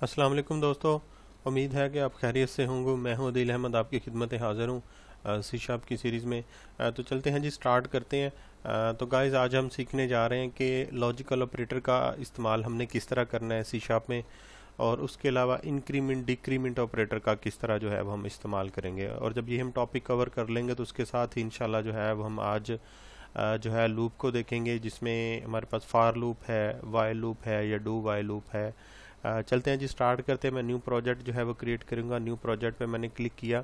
अस्सलाम वालेकुम दोस्तों। उम्मीद है कि आप खैरियत से होंगे। मैं हूं अदील अहमद, आपकी खिदमत हाज़िर हूं सी शार्प की सीरीज़ में। तो चलते हैं जी, स्टार्ट करते हैं। तो गाइस, आज हम सीखने जा रहे हैं कि लॉजिकल ऑपरेटर का इस्तेमाल हमने किस तरह करना है सी शार्प में, और उसके अलावा इंक्रीमेंट डिक्रीमेंट ऑपरेटर का किस तरह जो है वो हम इस्तेमाल करेंगे। और जब ये हम टॉपिक कवर कर लेंगे तो उसके साथ ही इंशाल्लाह जो है वो हम आज जो है लूप को देखेंगे, जिसमें हमारे पास फार लूप है, वाइल लूप है या डू वाइल लूप है। चलते हैं जी, स्टार्ट करते हैं। मैं न्यू प्रोजेक्ट जो है वो क्रिएट करूँगा। न्यू प्रोजेक्ट पे मैंने क्लिक किया।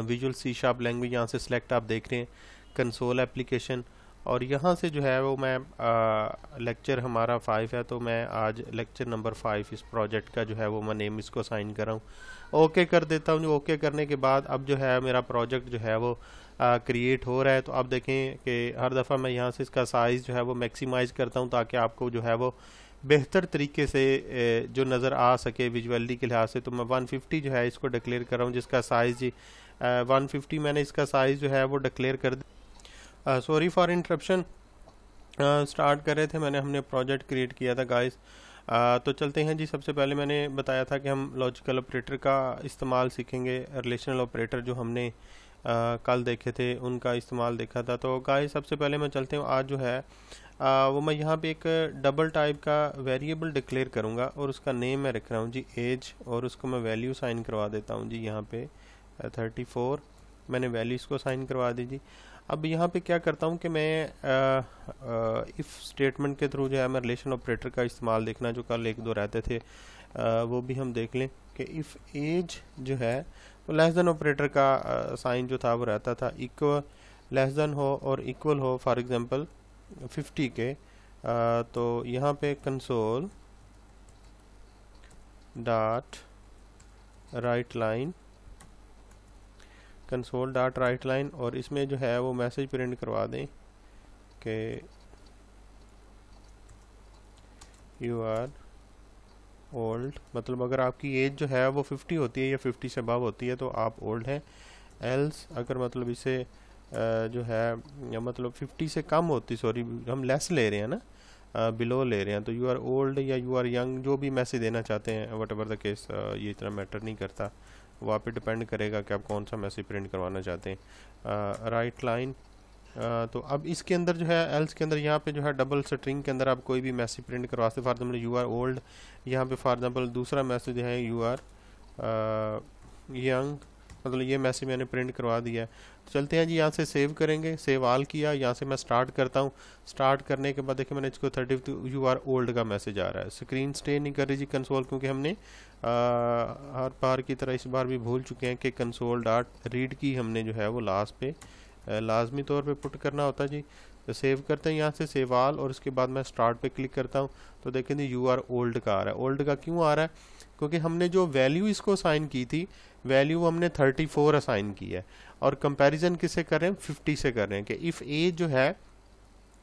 विजुअल सी शार्प लैंग्वेज यहाँ से सिलेक्ट आप देख रहे हैं, कंसोल एप्लीकेशन। और यहाँ से जो है वो मैं लेक्चर हमारा 5 है, तो मैं आज लेक्चर नंबर 5 इस प्रोजेक्ट का जो है वो मैं नेम इसको साइन कर रहा हूँ। ओके कर देता हूँ। ओके करने के बाद अब जो है मेरा प्रोजेक्ट जो है वो क्रिएट हो रहा है। तो आप देखें कि हर दफ़ा मैं यहाँ से इसका साइज़ जो है वो मैक्सिमाइज़ करता हूँ, ताकि आपको जो है वो बेहतर तरीके से जो नज़र आ सके विजुअलिटी के लिहाज से। तो मैं 150 जो है इसको डिक्लेयर कर रहा हूँ, जिसका साइज़ जी 150 मैंने इसका साइज़ जो है वो डिक्लेयर कर दिया। Sorry for interruption. स्टार्ट कर रहे थे, हमने प्रोजेक्ट क्रिएट किया था गाइस। तो चलते हैं जी। सबसे पहले मैंने बताया था कि हम लॉजिकल ऑपरेटर का इस्तेमाल सीखेंगे। रिलेशनल ऑपरेटर जो हमने कल देखे थे उनका इस्तेमाल देखा था। तो गाइस, सबसे पहले मैं चलते हूँ, आज जो है वो मैं यहाँ पे एक डबल टाइप का वेरिएबल डिक्लेयर करूँगा, और उसका नेम मैं रख रहा हूँ जी एज, और उसको मैं वैल्यू साइन करवा देता हूँ जी। यहाँ पे 34 मैंने वैल्यू इसको साइन करवा दी जी। अब यहाँ पे क्या करता हूँ कि मैं इफ़ स्टेटमेंट के थ्रू जो है मैं रिलेशन ऑपरेटर का इस्तेमाल देखना, जो कल एक दो रहते थे, वो भी हम देख लें कि इफ़ एज जो है वो लेस देन ऑपरेटर का साइन जो था वो रहता था इक्वल, लेस देन हो और इक्वल हो, फॉर एग्जांपल 50 के। तो यहाँ पे console dot right line, console dot right line, और इसमें जो है वो मैसेज प्रिंट करवा दें कि यू आर ओल्ड। मतलब अगर आपकी एज जो है वो 50 होती है या 50 से अबव होती है तो आप ओल्ड हैं। एल्स अगर मतलब इसे जो है या मतलब 50 से कम होती, सॉरी हम लेस ले रहे हैं ना, बिलो ले रहे हैं, तो यू आर ओल्ड या यू आर यंग, जो भी मैसेज देना चाहते हैं, वट एवर द केस, ये इतना मैटर नहीं करता। वो आप पे डिपेंड करेगा कि आप कौन सा मैसेज प्रिंट करवाना चाहते हैं। Right line. तो अब इसके अंदर जो है एल्स के अंदर यहाँ पे जो है डबल स्ट्रिंग के अंदर आप कोई भी मैसेज प्रिंट करवा सकते। For example you are old, यहाँ पे फॉर एग्जाम्पल दूसरा मैसेज है यू आर यंग, मतलब ये मैसेज मैंने प्रिंट करवा दिया है। तो चलते हैं जी, यहाँ से सेव करेंगे। सेव ऑल किया, यहाँ से मैं स्टार्ट करता हूँ। स्टार्ट करने के बाद देखिए मैंने इसको 30 यू आर ओल्ड का मैसेज आ रहा है। स्क्रीन स्टे नहीं कर रही जी कंसोल, क्योंकि हमने हर बार की तरह इस बार भी भूल चुके हैं कि कंसोल डॉट रीड की हमने जो है वो लास्ट पे लाजमी तौर पे पुट करना होता है जी। तो सेव करते हैं यहाँ से, सेव ऑल, और उसके बाद मैं स्टार्ट पे क्लिक करता हूँ। तो देखें जी यू आर ओल्ड का आ रहा है। ओल्ड का क्यों आ रहा है? क्योंकि हमने जो वैल्यू इसको असाइन की थी, वैल्यू हमने 34 असाइन की है, और कंपैरिजन किससे कर रहे हैं? 50 से कर रहे हैं कि इफ़ एज जो है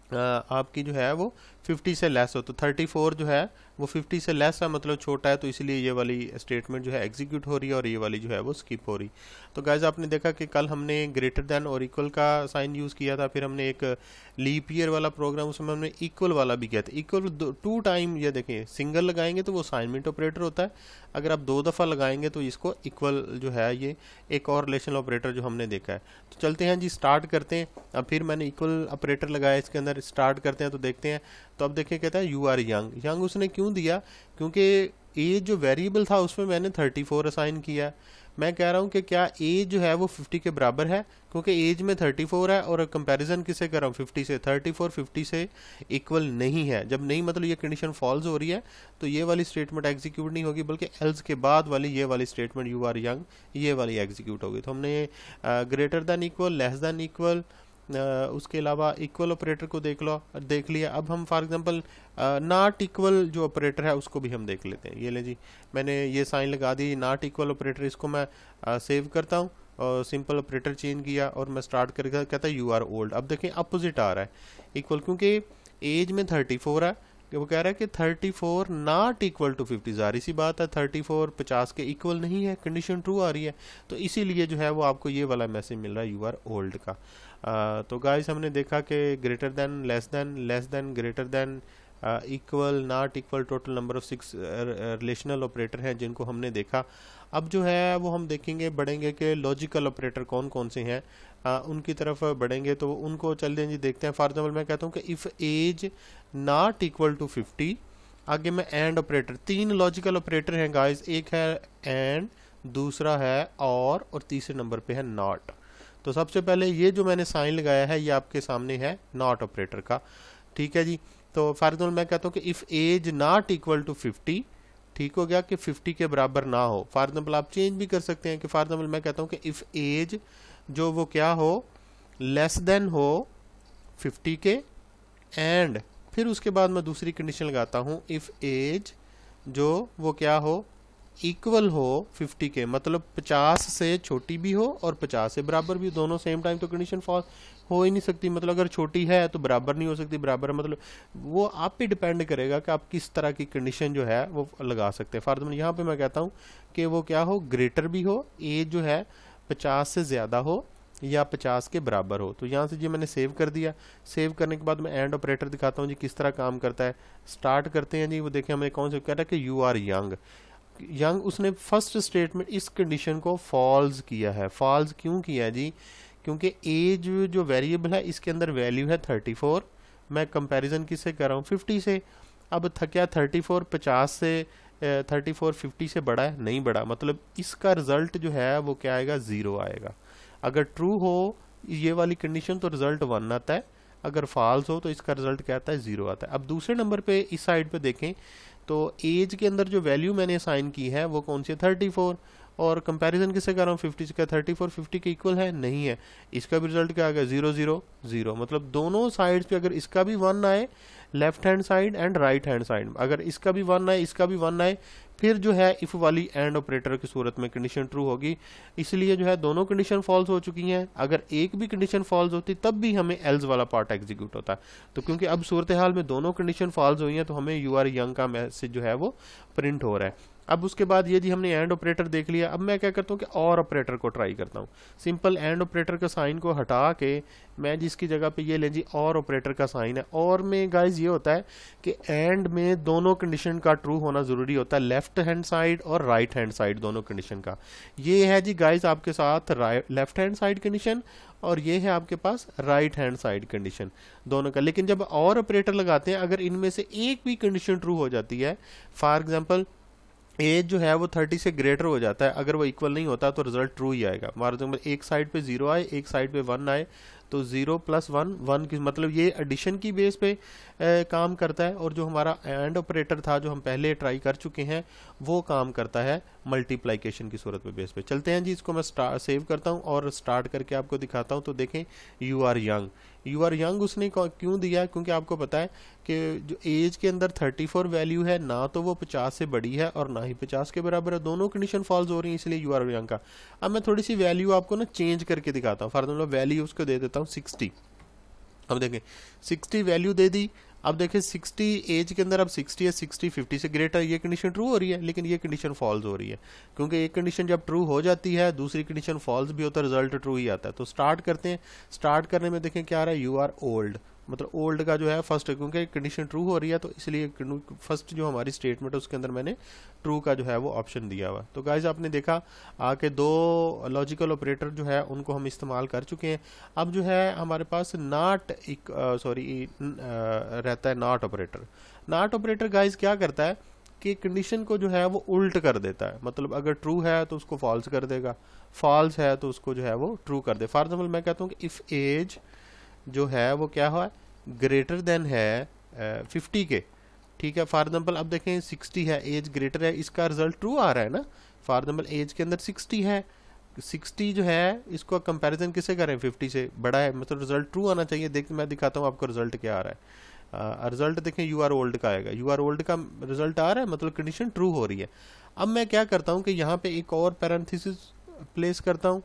आपकी जो है वो 50 से लेस हो। तो 34 जो है वो 50 से लेस है, मतलब छोटा है, तो इसलिए ये वाली स्टेटमेंट जो है एग्जीक्यूट हो रही है, और ये वाली जो है वो स्किप हो रही। तो गाइज, आपने देखा कि कल हमने ग्रेटर देन और इक्वल का साइन यूज़ किया था, फिर हमने एक लीप ईयर वाला प्रोग्राम, उसमें हमने इक्वल वाला भी किया था। इक्वल 2 टाइम, ये देखें, सिंगल लगाएंगे तो वो असाइनमेंट ऑपरेटर होता है, अगर आप 2 दफ़ा लगाएंगे तो इसको इक्वल जो है ये एक और रिलेशनल ऑपरेटर जो हमने देखा है। तो चलते हैं जी, स्टार्ट करते हैं। अब फिर मैंने इक्वल ऑपरेटर लगाया इसके अंदर, स्टार्ट करते हैं तो देखते हैं। तो अब देखिए कहता है यू आर यंग। यंग उसने क्यों दिया? क्योंकि एज जो वेरिएबल था उसमें मैंने 34 असाइन किया। मैं कह रहा हूँ कि क्या एज जो है वो 50 के बराबर है, क्योंकि एज में 34 है, और कंपैरिजन किससे कर रहा हूँ? 50 से। 34 50 से इक्वल नहीं है। जब नहीं, मतलब ये कंडीशन फॉल्स हो रही है, तो ये वाली स्टेटमेंट एग्जीक्यूट नहीं होगी, बल्कि एल्स के बाद वाली ये वाली स्टेटमेंट यू आर यंग, ये वाली एग्जीक्यूट होगी। तो हमने greater than equal, less than equal, उसके अलावा इक्वल ऑपरेटर को देख लिया। अब हम फॉर एग्जांपल नॉट इक्वल जो ऑपरेटर है उसको भी हम देख लेते हैं। ये ले जी, मैंने ये साइन लगा दी, नॉट इक्वल ऑपरेटर, इसको मैं सेव करता हूँ, और सिंपल ऑपरेटर चेंज किया, और मैं स्टार्ट करके कहता है यू आर ओल्ड। अब देखें अपोजिट आ रहा है, इक्वल, क्योंकि एज में 34 है, कि वो कह रहा है कि 34 नॉट इक्वल टू 50। जाहिर सी बात है 34 50 के इक्वल नहीं है, कंडीशन ट्रू आ रही है, तो इसीलिए जो है वो आपको ये वाला मैसेज मिल रहा है यू आर ओल्ड का। तो गाइस, हमने देखा कि greater than, less than, greater than, equal, not equal, total number of 6 relational operator हैं जिनको हमने देखा। अब जो है वो हम देखेंगे, बढ़ेंगे कि लॉजिकल ऑपरेटर कौन कौन से हैं, उनकी तरफ बढ़ेंगे तो उनको चलते जी देखते हैं। फॉर एग्जाम्पल मैं कहता हूँ कि if age not equal to 50, आगे मैं एंड ऑपरेटर, 3 लॉजिकल ऑपरेटर हैं गाइस, एक है एंड, दूसरा है और तीसरे नंबर पे है नॉट। तो सबसे पहले ये जो मैंने साइन लगाया है ये आपके सामने है नॉट ऑपरेटर का, ठीक है जी। तो फॉर एग्जाम्पल मैं कहता हूँ कि if age not equal to 50, ठीक हो गया, कि 50 के बराबर ना हो। फॉर एग्जाम्पल आप चेंज भी कर सकते हैं कि फॉर एग्जाम्पल मैं कहता हूँ कि इफ़ एज जो वो क्या हो, लेस देन हो 50 के, एंड फिर उसके बाद मैं दूसरी कंडीशन लगाता हूँ इफ़ एज जो वो क्या हो, इक्वल हो 50 के, मतलब 50 से छोटी भी हो और 50 से बराबर भी, दोनों सेम टाइम। तो कंडीशन फॉल हो ही नहीं सकती, मतलब अगर छोटी है तो बराबर नहीं हो सकती, बराबर मतलब वो आप पे डिपेंड करेगा कि आप किस तरह की कंडीशन जो है वो लगा सकते हैं। फॉर एग्जाम्पल यहाँ पे मैं कहता हूँ कि वो क्या हो, ग्रेटर भी हो, एज जो है 50 से ज़्यादा हो या 50 के बराबर हो। तो यहाँ से जी मैंने सेव कर दिया। सेव करने के बाद मैं एंड ऑपरेटर दिखाता हूँ जी किस तरह काम करता है। स्टार्ट करते हैं जी, वो देखें हमें कौन सा कह रहा है कि यू आर यंग। यंग उसने फर्स्ट स्टेटमेंट इस कंडीशन को फॉल्स किया है। फॉल्स क्यों किया है जी, क्योंकि एज जो वेरिएबल है इसके अंदर वैल्यू है 34, मैं कंपैरिजन किससे कर रहा हूँ, 50 से। अब क्या 34 50 से 34 50 से बड़ा है, नहीं बड़ा, मतलब इसका रिजल्ट जो है वो क्या आएगा, 0 आएगा। अगर ट्रू हो ये वाली कंडीशन तो रिजल्ट 1 आता है, अगर फॉल्स हो तो इसका रिजल्ट क्या आता है, 0 आता है। अब दूसरे नंबर पे इस साइड पे देखें तो एज के अंदर जो वैल्यू मैंने असाइन की है वो कौन सी है, 34, और कंपैरिजन किससे कर रहा हूँ, 50 से। क्या 34 50 के इक्वल है, नहीं है, इसका भी रिजल्ट क्या आ गया, 0 0 0। मतलब दोनों साइड्स पे अगर इसका भी 1 आए, left hand side and right hand side, अगर इसका भी 1 आए इसका भी 1 आए, फिर जो है इफ वाली एंड ऑपरेटर की सूरत में कंडीशन ट्रू होगी। इसलिए जो है दोनों कंडीशन फॉल्स हो चुकी हैं। अगर एक भी कंडीशन फॉल्स होती तब भी हमें एल्स वाला पार्ट एग्जीक्यूट होता है। तो क्योंकि अब सूरत हाल में दोनों कंडीशन फॉल्स हुई हैं तो हमें यू आर यंग का मैसेज जो है वो प्रिंट हो रहा है। अब उसके बाद ये जी हमने एंड ऑपरेटर देख लिया। अब मैं क्या करता हूँ कि और ऑपरेटर को ट्राई करता हूँ। सिंपल एंड ऑपरेटर का साइन को हटा के मैं जिसकी जगह पे ये लें जी और ऑपरेटर का साइन है। और में गाइज ये होता है कि एंड में दोनों कंडीशन का ट्रू होना जरूरी होता है, लेफ्ट हैंड साइड और राइट हैंड साइड दोनों कंडीशन का। ये है जी गाइज आपके साथ लेफ्ट हैंड साइड कंडीशन और ये है आपके पास राइट हैंड साइड कंडीशन दोनों का। लेकिन जब और ऑपरेटर लगाते हैं, अगर इनमें से एक भी कंडीशन ट्रू हो जाती है, फॉर एग्जाम्पल एज जो है वो 30 से ग्रेटर हो जाता है, अगर वो इक्वल नहीं होता तो रिजल्ट ट्रू ही आएगा। फॉर एग्जाम्पल एक साइड पे 0 आए, एक साइड पे 1 आए, तो 0 + 1 1 की, मतलब ये एडिशन की बेस पे काम करता है। और जो हमारा एंड ऑपरेटर था जो हम पहले ट्राई कर चुके हैं वो काम करता है मल्टीप्लाइकेशन की सूरत पे बेस पे। चलते हैं जी, इसको मैं सेव करता हूँ और स्टार्ट करके आपको दिखाता हूँ। तो देखें you are young, you are young उसने क्यों दिया, क्योंकि आपको पता है कि जो एज के अंदर 34 वैल्यू है, ना तो वो 50 से बड़ी है और ना ही 50 के बराबर है, दोनों कंडीशन फॉल्स हो रही हैं, इसलिए यू आर यंग का। अब मैं थोड़ी सी वैल्यू आपको ना चेंज करके दिखाता हूँ। फॉर एग्जाम्पल वैल्यू उसको दे देता हूँ 60। अब देखें 60 वैल्यू दे दी। अब देखें 60 एज के अंदर अब 60 है, 60 50 से ग्रेटर, ये कंडीशन ट्रू हो रही है, लेकिन ये कंडीशन फॉल्स हो रही है, क्योंकि एक कंडीशन जब ट्रू हो जाती है दूसरी कंडीशन फॉल्स भी होता है, रिजल्ट ट्रू ही आता है। तो स्टार्ट करते हैं। स्टार्ट करने में देखें क्या आ रहा है, यू आर ओल्ड, मतलब ओल्ड का जो है फर्स्ट, क्योंकि कंडीशन ट्रू हो रही है तो इसलिए फर्स्ट जो हमारी स्टेटमेंट है उसके अंदर मैंने ट्रू का जो है वो ऑप्शन दिया हुआ। तो गाइज आपने देखा आके दो लॉजिकल ऑपरेटर जो है उनको हम इस्तेमाल कर चुके हैं। अब जो है हमारे पास नॉट रहता है not operator. Not operator guys क्या करता है कि कंडीशन को जो है वो उल्ट कर देता है, मतलब अगर ट्रू है तो उसको फॉल्स कर देगा, फॉल्स है तो उसको जो है वो ट्रू कर दे। फॉर एग्जाम्पल मैं कहता हूँ कि इफ़ एज जो है वो क्या हुआ, ग्रेटर देन है 50 के, ठीक है। फॉर एग्जाम्पल अब देखें 60 है, एज ग्रेटर है, इसका रिजल्ट ट्रू आ रहा है ना। फॉर एग्जाम्पल एज के अंदर 60 है, 60 जो है इसको कंपैरिजन किससे करें, 50 से बड़ा है, मतलब रिजल्ट ट्रू आना चाहिए। मैं दिखाता हूँ आपको रिजल्ट क्या आ रहा है। रिजल्ट देखें यू आर ओल्ड का आएगा, यू आर ओल्ड का रिजल्ट आ रहा है, मतलब कंडीशन ट्रू हो रही है। अब मैं क्या करता हूँ कि यहाँ पे एक और पैरेंथेसिस प्लेस करता हूँ,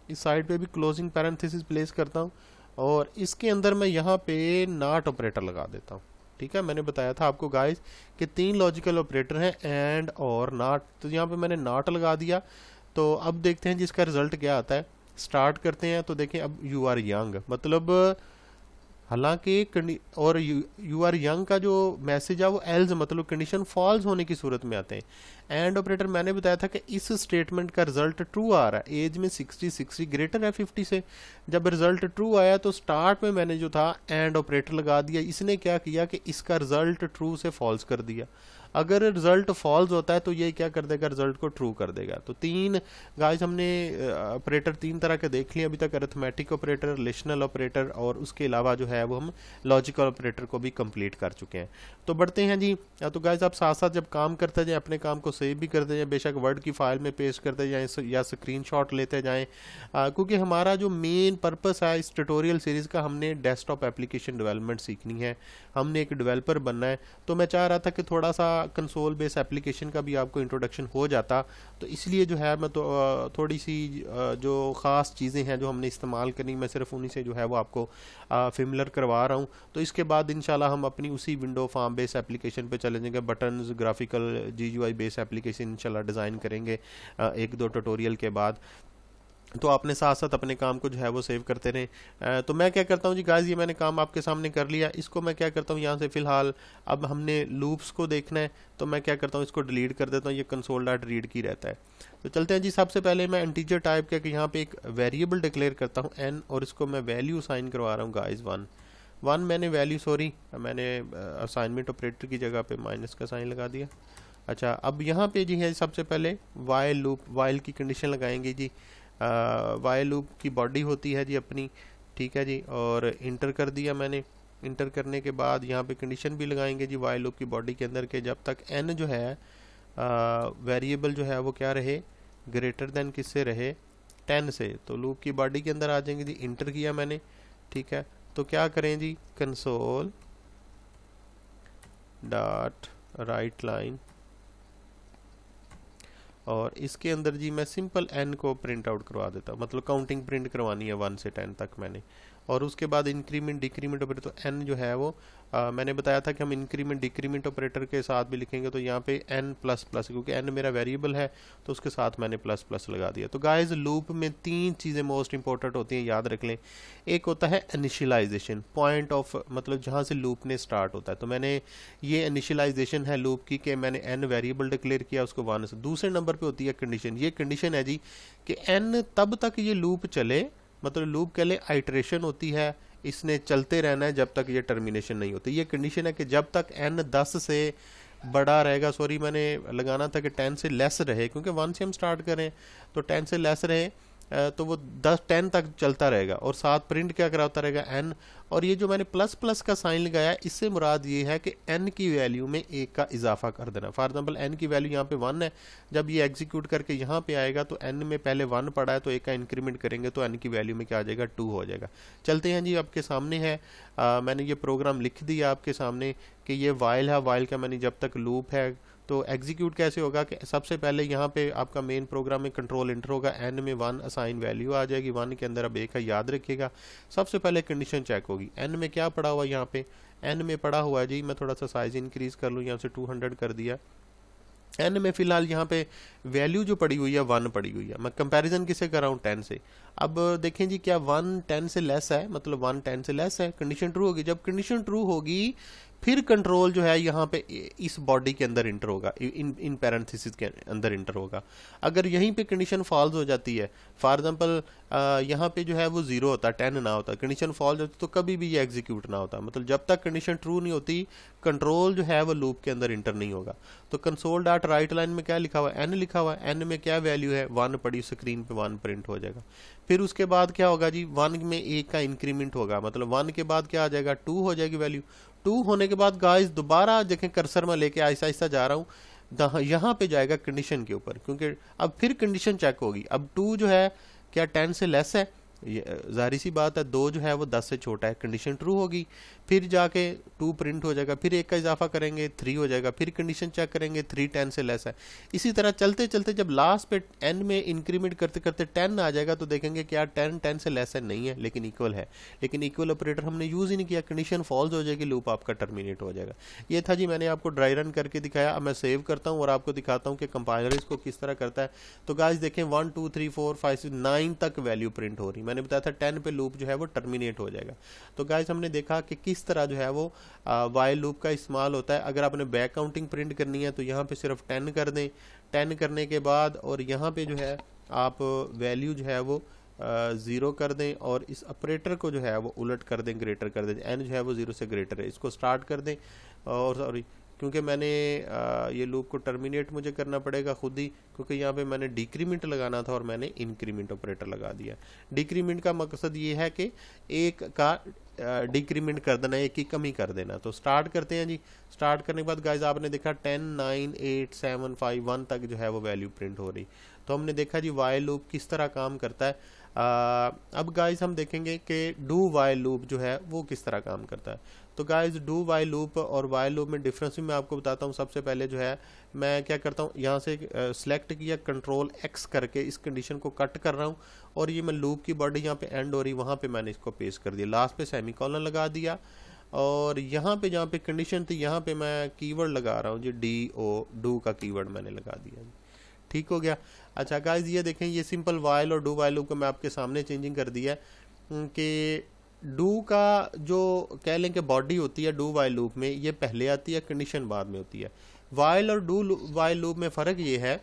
इस साइड पे भी क्लोजिंग पैरेंथेसिस प्लेस करता हूँ और इसके अंदर मैं यहाँ पे नॉट ऑपरेटर लगा देता हूँ, ठीक है। मैंने बताया था आपको गाइस कि 3 लॉजिकल ऑपरेटर हैं, एंड और नॉट, तो यहाँ पे मैंने नॉट लगा दिया। तो अब देखते हैं जिसका रिजल्ट क्या आता है। स्टार्ट करते हैं तो देखें अब यू आर यंग, मतलब हालांकि और यू आर यंग का जो मैसेज है वो एल्स मतलब कंडीशन फॉल्स होने की सूरत में आते हैं। एंड ऑपरेटर मैंने बताया था कि इस स्टेटमेंट का रिजल्ट ट्रू आ रहा है, एज में 60 ग्रेटर है 50 से। जब रिजल्ट ट्रू आया तो स्टार्ट में मैंने जो था एंड ऑपरेटर लगा दिया। इसने क्या किया कि इसका रिजल्ट ट्रू से फॉल्स कर दिया। अगर रिजल्ट फॉल्स होता है तो ये क्या कर देगा, रिजल्ट को ट्रू कर देगा। तो तीन गाइस हमने ऑपरेटर तीन तरह के देख लिए अभी तक, अरिथमेटिक ऑपरेटर, रिलेशनल ऑपरेटर और उसके अलावा जो है वो हम लॉजिकल ऑपरेटर को भी कंप्लीट कर चुके हैं। तो बढ़ते हैं जी। तो गाइस आप साथ साथ जब काम करते जाएं अपने काम को सेव भी करते जाएं, बेशक वर्ड की फाइल में पेस्ट करते जाएं या स्क्रीनशॉट लेते जाएं, क्योंकि हमारा जो मेन पर्पस है इस ट्यूटोरियल सीरीज का, हमने डेस्कटॉप एप्लीकेशन डेवलपमेंट सीखनी है, हमने एक डेवलपर बनना है। तो मैं चाह रहा था कि थोड़ा सा कंसोल बेस एप्लीकेशन का भी आपको इंट्रोडक्शन हो जाता, तो इसलिए जो है मैं तो थोड़ी सी जो ख़ास चीज़ें हैं जो हमने इस्तेमाल करनी, मैं सिर्फ उन्हीं से जो है वो आपको फेमिलर करवा रहा हूँ। तो इसके बाद इंशाल्लाह हम अपनी उसी विंडो फार्म बेस एप्लीकेशन पे चले जाएंगे, buttons graphical GUI base application इंशाल्लाह डिज़ाइन करेंगे एक दो ट्यूटोरियल के बाद। तो आपने साथ साथ अपने काम को जो है वो सेव करते रहें। तो मैं क्या करता हूँ जी गाइस, ये मैंने काम आपके सामने कर लिया। इसको मैं क्या करता हूँ यहाँ से फ़िलहाल अब हमने लूप्स को देखना है, तो मैं क्या करता हूँ इसको डिलीट कर देता हूँ, ये कंसोल डॉट रीड की रहता है। तो चलते हैं जी। सबसे पहले मैं इंटीजर टाइप करके यहाँ पे एक वेरिएबल डिक्लेयर करता हूँ n, और इसको मैं वैल्यू साइन करवा रहा हूँ गाइस 1 मैंने वैल्यू मैंने असाइनमेंट ऑपरेटर की जगह पे माइनस का साइन लगा दिया। अच्छा, अब यहाँ पे जी है सबसे पहले वाइल लूप, वाइल की कंडीशन लगाएंगे जी। वाइल लूप की बॉडी होती है जी अपनी, ठीक है जी, और इंटर कर दिया मैंने। इंटर करने के बाद यहाँ पे कंडीशन भी लगाएंगे जी वाइल लूप की बॉडी के अंदर के जब तक n जो है वेरिएबल जो है वो क्या रहे, ग्रेटर देन किससे रहे, 10 से। तो लूप की बॉडी के अंदर आ जाएंगे जी। इंटर किया मैंने, ठीक है। तो क्या करें जी, कंसोल डॉट राइट लाइन, और इसके अंदर जी मैं सिंपल n को प्रिंट आउट करवा देता हूँ, मतलब काउंटिंग प्रिंट करवानी है 1 से 10 तक मैंने। और उसके बाद इंक्रीमेंट डिक्रीमेंट ऑपरेटर, तो n जो है वो मैंने बताया था कि हम इंक्रीमेंट डिक्रीमेंट ऑपरेटर के साथ भी लिखेंगे। तो यहाँ पे n प्लस प्लस, क्योंकि n मेरा वेरिएबल है तो उसके साथ मैंने प्लस प्लस लगा दिया। तो गाइस लूप में तीन चीज़ें मोस्ट इंपॉर्टेंट होती हैं, याद रख लें। एक होता है इनिशियलाइजेशन, पॉइंट ऑफ मतलब जहाँ से लूप ने स्टार्ट होता है। तो मैंने ये इनिशियलाइजेशन है लूप की कि मैंने n वेरिएबल डिक्लेयर किया उसको 1 से। दूसरे नंबर पे होती है कंडीशन। ये कंडीशन है जी कि n तब तक ये लूप चले, मतलब लूप के लिए आइटरेशन होती है, इसने चलते रहना है जब तक ये टर्मिनेशन नहीं होती। ये कंडीशन है कि जब तक n 10 से बड़ा रहेगा, सॉरी मैंने लगाना था कि 10 से लेस रहे, क्योंकि 1 से हम स्टार्ट करें तो 10 से लेस रहे, तो वो 10 तक चलता रहेगा और साथ प्रिंट क्या कराता रहेगा n। और ये जो मैंने प्लस प्लस का साइन लगाया, इससे मुराद ये है कि n की वैल्यू में एक का इजाफा कर देना। फॉर एग्जांपल n की वैल्यू यहाँ पे 1 है, जब ये एग्जीक्यूट करके यहाँ पे आएगा तो n में पहले 1 पड़ा है, तो एक का इंक्रीमेंट करेंगे तो n की वैल्यू में क्या आ जाएगा, 2 हो जाएगा। चलते हैं जी, आपके सामने है मैंने ये प्रोग्राम लिख दिया आपके सामने कि ये वाइल है, वाइल का मैंने जब तक लूप है। तो एग्जीक्यूट कैसे होगा कि सबसे पहले यहाँ पे आपका मेन प्रोग्राम में कंट्रोल इंटर होगा, n में 1 असाइन वैल्यू आ जाएगी, 1 के अंदर अब एक है, याद रखिएगा। सबसे पहले कंडीशन चेक होगी, n में क्या पड़ा हुआ, यहाँ पे n में पड़ा हुआ है जी, मैं थोड़ा सा साइज इंक्रीज कर लूँ, यहाँ से 200 कर दिया। n में फिलहाल यहाँ पे वैल्यू जो पड़ी हुई है 1 पड़ी हुई है। मैं कंपैरिजन किसे कर रहा हूँ, 10 से। अब देखें जी, क्या 1 10 से लेस है, मतलब 1 10 से लेस है, कंडीशन ट्रू होगी। जब कंडीशन ट्रू होगी फिर कंट्रोल जो है यहाँ पे इस बॉडी के अंदर इंटर होगा, इन पैरेंथेसिस के अंदर इंटर होगा। अगर यहीं पे कंडीशन फॉल्स हो जाती है, फॉर एग्जांपल यहाँ पे जो है वो 0 होता, 10 ना होता, कंडीशन फॉल्स होती तो कभी भी ये एग्जीक्यूट ना होता। मतलब जब तक कंडीशन ट्रू नहीं होती कंट्रोल जो है वो लूप के अंदर इंटर नहीं होगा। तो कंसोल डॉट राइट लाइन में क्या लिखा हुआ है, n लिखा हुआ है, n में क्या वैल्यू है, 1 पड़ी, स्क्रीन पे 1 प्रिंट हो जाएगा। फिर उसके बाद क्या होगा जी, 1 में एक का इंक्रीमेंट होगा, मतलब 1 के बाद क्या आ जाएगा, 2 हो जाएगी वैल्यू। 2 होने के बाद गाइस दोबारा देखें, कर्सर में लेके आहिस्ता आहिस्ता जा रहा हूँ, यहाँ पे जाएगा कंडीशन के ऊपर, क्योंकि अब फिर कंडीशन चेक होगी। अब 2 जो है क्या 10 से लेस है, जाहिर सी बात है, 2 जो है वो 10 से छोटा है, कंडीशन ट्रू होगी। फिर जाके 2 प्रिंट हो जाएगा, फिर एक का इजाफा करेंगे 3 हो जाएगा, फिर कंडीशन चेक करेंगे 3 10 से लेस है। इसी तरह चलते चलते जब लास्ट पे n में इंक्रीमेंट करते करते 10 आ जाएगा तो देखेंगे क्या 10 10 से लेस है, नहीं है, लेकिन इक्वल है। लेकिन इक्वल ऑपरेटर हमने यूज़ ही नहीं किया, कंडीशन फॉल्स हो जाएगी, लूप आपका टर्मिनेट हो जाएगा। ये था जी, मैंने आपको ड्राई रन करके दिखाया। अब मैं सेव करता हूँ और आपको दिखाता हूँ कि कंपाइलर इसको किस तरह करता है। तो गाइस देखें 1 2 3 4 5 6 9 तक वैल्यू प्रिंट हो रही। मैंने बताया था 10 पे लूप जो है वो टर्मिनेट हो जाएगा। तो गाइस हमने देखा कि किस तरह जो है वो वाइल लूप का इस्तेमाल होता है। अगर आपने बैक काउंटिंग प्रिंट करनी है तो यहाँ पे सिर्फ 10 कर दें, 10 करने के बाद और यहाँ पे जो है आप वैल्यू जो है वो 0 कर दें और इस ऑपरेटर को जो है वो उलट कर दें, ग्रेटर कर दें, n जो है वो 0 से ग्रेटर है, इसको स्टार्ट कर दें। और सॉरी क्योंकि मैंने ये लूप को टर्मिनेट मुझे करना पड़ेगा खुद ही, क्योंकि यहाँ पे मैंने डिक्रीमेंट लगाना था और मैंने इंक्रीमेंट ऑपरेटर लगा दिया। डिक्रीमेंट का मकसद ये है कि एक का डिक्रीमेंट कर देना, एक की कमी कर देना। तो स्टार्ट करते हैं जी। स्टार्ट करने के बाद गाइज आपने देखा 10 9 8 7 5 1 तक जो है वो वैल्यू प्रिंट हो रही। तो हमने देखा जी वाइल लूप किस तरह काम करता है। अब गाइज हम देखेंगे कि डू वाइल लूप जो है वो किस तरह काम करता है। तो गाइज डू वाइल लूप और वाइल लूप में डिफरेंस भी मैं आपको बताता हूँ। सबसे पहले जो है मैं क्या करता हूँ, यहाँ से सेलेक्ट किया, कंट्रोल X करके इस कंडीशन को कट कर रहा हूँ और ये मैं लूप की बॉडी यहाँ पे एंड हो रही, वहाँ पे मैंने इसको पेस्ट कर दिया, लास्ट पे सेमीकोलन लगा दिया और यहाँ पे जहाँ पे कंडीशन थी यहाँ पे मैं कीवर्ड लगा रहा हूँ जी, डू का कीवर्ड मैंने लगा दिया। ठीक हो गया। अच्छा गाइज ये देखें, ये सिंपल वाइल और डू वाइल लूप को मैं आपके सामने चेंजिंग कर दिया कि डू का जो कह लें कि बॉडी होती है डू वाइल लूप में, ये पहले आती है, कंडीशन बाद में होती है। वाइल और डू वाइल लूप में फ़र्क ये है,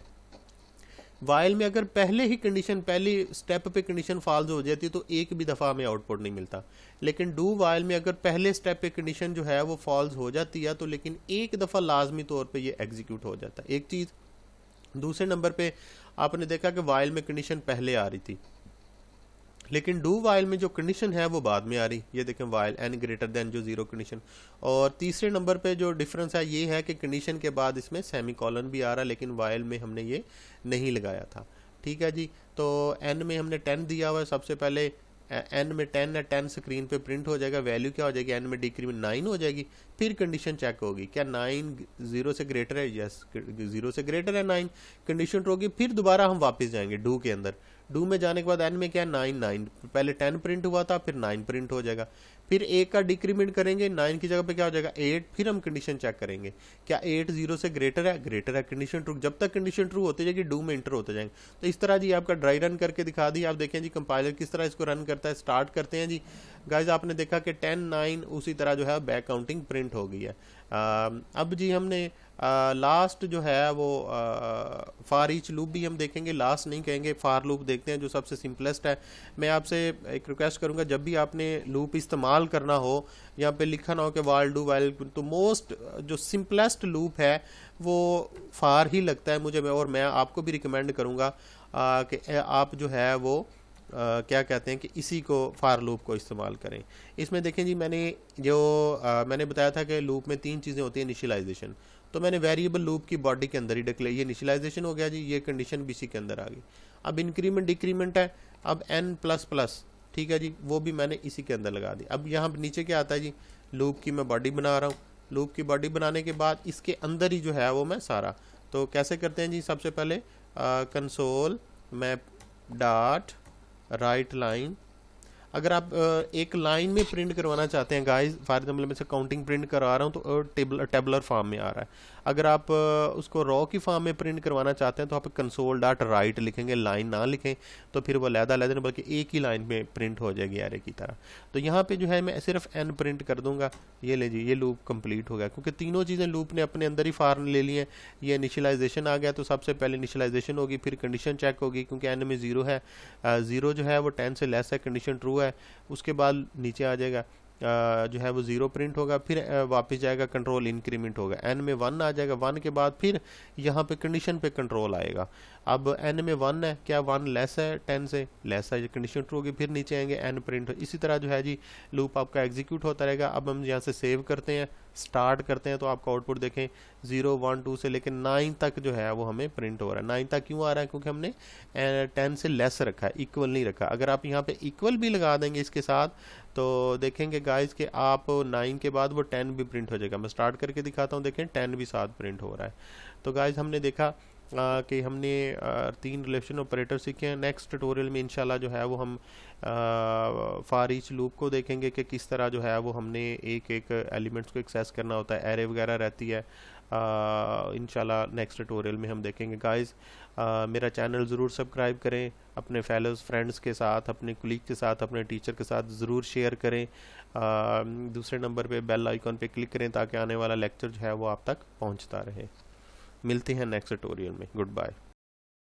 वाइल में अगर पहले ही कंडीशन, पहली स्टेप पे कंडीशन फॉल्स हो जाती है तो एक भी दफ़ा हमें आउटपुट नहीं मिलता। लेकिन डू वाइल में अगर पहले स्टेप पे कंडीशन जो है वो फॉल्स हो जाती है तो लेकिन एक दफ़ा लाजमी तौर पे ये एग्जीक्यूट हो जाता है। एक चीज़। दूसरे नंबर पे आपने देखा कि वाइल में कंडीशन पहले आ रही थी, लेकिन डू वाइल में जो कंडीशन है वो बाद में आ रही। ये देखें वाइल n ग्रेटर देन जो 0 कंडीशन। और तीसरे नंबर पे जो डिफरेंस है ये है कि कंडीशन के बाद इसमें सेमीकोलन भी आ रहा है, लेकिन वाइल में हमने ये नहीं लगाया था। ठीक है जी। तो n में हमने 10 दिया हुआ है। सबसे पहले n में 10 है, 10 स्क्रीन पे प्रिंट हो जाएगा। वैल्यू क्या हो जाएगी, n में डिक्रीमेंट 9 हो जाएगी। फिर कंडीशन चेक होगी, क्या 9 0 से ग्रेटर है, यस 0 से ग्रेटर है 9, कंडीशन ट्रू होगी। फिर दोबारा हम वापस जाएंगे डू के अंदर। डू में जाने के बाद n में क्या 9 9, पहले 10 प्रिंट हुआ था फिर 9 प्रिंट हो जाएगा। फिर 1 का डिक्रीमेंट करेंगे, 9 की जगह पे क्या हो जाएगा 8। फिर हम कंडीशन चेक करेंगे, क्या 8 0 से ग्रेटर है, ग्रेटर है, कंडीशन ट्रू। जब तक कंडीशन ट्रू होती जाएगी डू में इंटर होते जाएंगे। तो इस तरह जी आपका ड्राई रन करके दिखा दी। आप देखें जी कंपाइलर किस तरह इसको रन करता है। स्टार्ट करते हैं जी। गाइज आपने देखा कि 10 9 उसी तरह जो है बैक काउंटिंग प्रिंट हो गई है। अब जी हमने लास्ट जो है वो फार ईच लूप भी हम देखेंगे, लास्ट नहीं कहेंगे, फार लूप देखते हैं जो सबसे सिंपलेस्ट है। मैं आपसे एक रिक्वेस्ट करूंगा, जब भी आपने लूप इस्तेमाल करना हो, यहाँ पे लिखा ना हो कि वाइल डू वाइल, तो मोस्ट जो सिंपलेस्ट लूप है वो फार ही लगता है मुझे। और मैं आपको भी रिकमेंड करूँगा कि आप जो है वो क्या कहते हैं कि इसी को फार लूप को इस्तेमाल करें। इसमें देखें जी मैंने जो मैंने बताया था कि लूप में 3 चीज़ें होती हैं। इनिशियलाइजेशन तो मैंने वेरिएबल लूप की बॉडी के अंदर ही डिक्लेयर, ये इनिशियलाइजेशन हो गया जी, ये कंडीशन भी इसी के अंदर आ गई। अब इंक्रीमेंट डिक्रीमेंट है, अब n++, ठीक है जी, वो भी मैंने इसी के अंदर लगा दी। अब यहाँ नीचे क्या आता है जी, लूप की मैं बॉडी बना रहा हूँ। लूप की बॉडी बनाने के बाद इसके अंदर ही जो है वो मैं सारा, तो कैसे करते हैं जी, सबसे पहले console map dot right line. अगर आप एक लाइन में प्रिंट करवाना चाहते हैं गाइस, फॉर एग्जाम्पल मैं से काउंटिंग प्रिंट करवा रहा हूँ तो टेबलर फॉर्म में आ रहा है। अगर आप उसको रॉ की फॉर्म में प्रिंट करवाना चाहते हैं तो आप कंसोल डॉट राइट लिखेंगे, लाइन ना लिखें तो फिर वो लहदा बल्कि एक ही लाइन में प्रिंट हो जाएगी एरे की तरह। तो यहाँ पे जो है मैं सिर्फ n प्रिंट कर दूंगा। ये ले जी, ये लूप कंप्लीट हो गया, क्योंकि तीनों चीज़ें लूप ने अपने अंदर ही फार ले ली हैं। ये इनिशियलाइजेशन आ गया, तो सबसे पहले इनिशियलाइजेशन होगी, फिर कंडीशन चेक होगी, क्योंकि n में 0 है, 0 जो है वो 10 से लेस है, कंडीशन ट्रू है। उसके बाद नीचे आ जाएगा जो है वो 0 प्रिंट होगा, फिर वापस जाएगा, कंट्रोल इंक्रीमेंट होगा, n में 1 आ जाएगा। 1 के बाद फिर यहाँ पे कंडीशन पे कंट्रोल आएगा। अब n में 1 है, क्या 1 लेस है 10 से, लेस है, कंडीशन ट्रू होगी, फिर नीचे आएंगे n प्रिंट। इसी तरह जो है जी लूप आपका एग्जीक्यूट होता रहेगा। अब हम यहाँ से सेव करते हैं, स्टार्ट करते हैं, तो आपका आउटपुट देखें 0 1 2 से लेकर 9 तक जो है वो हमें प्रिंट हो रहा है। 9 तक क्यों आ रहा है, क्योंकि हमने 10 से लेस रखा है, इक्वल नहीं रखा। अगर आप यहाँ पे इक्वल भी लगा देंगे इसके साथ तो देखेंगे गाइस कि आप 9 के बाद वो 10 भी प्रिंट हो जाएगा। मैं स्टार्ट करके दिखाता हूँ, देखें 10 भी साथ प्रिंट हो रहा है। तो गाइस हमने देखा कि हमने 3 रिलेशन ऑपरेटर सीखे हैं। नेक्स्ट ट्यूटोरियल में इंशाल्लाह जो है वो हम फॉर ईच लूप को देखेंगे कि किस तरह जो है वो हमने एक एक एलिमेंट्स को एक्सेस करना होता है, एरे वगैरह रहती है, इंशाल्लाह नेक्स्ट ट्यूटोरियल में हम देखेंगे गाइस। मेरा चैनल ज़रूर सब्सक्राइब करें, अपने फेलोज़ फ्रेंड्स के साथ, अपने कुलीग के साथ, अपने टीचर के साथ ज़रूर शेयर करें। दूसरे नंबर पे बेल आइकॉन पे क्लिक करें ताकि आने वाला लेक्चर जो है वो आप तक पहुंचता रहे। मिलते हैं नेक्स्ट ट्यूटोरियल में। Good bye.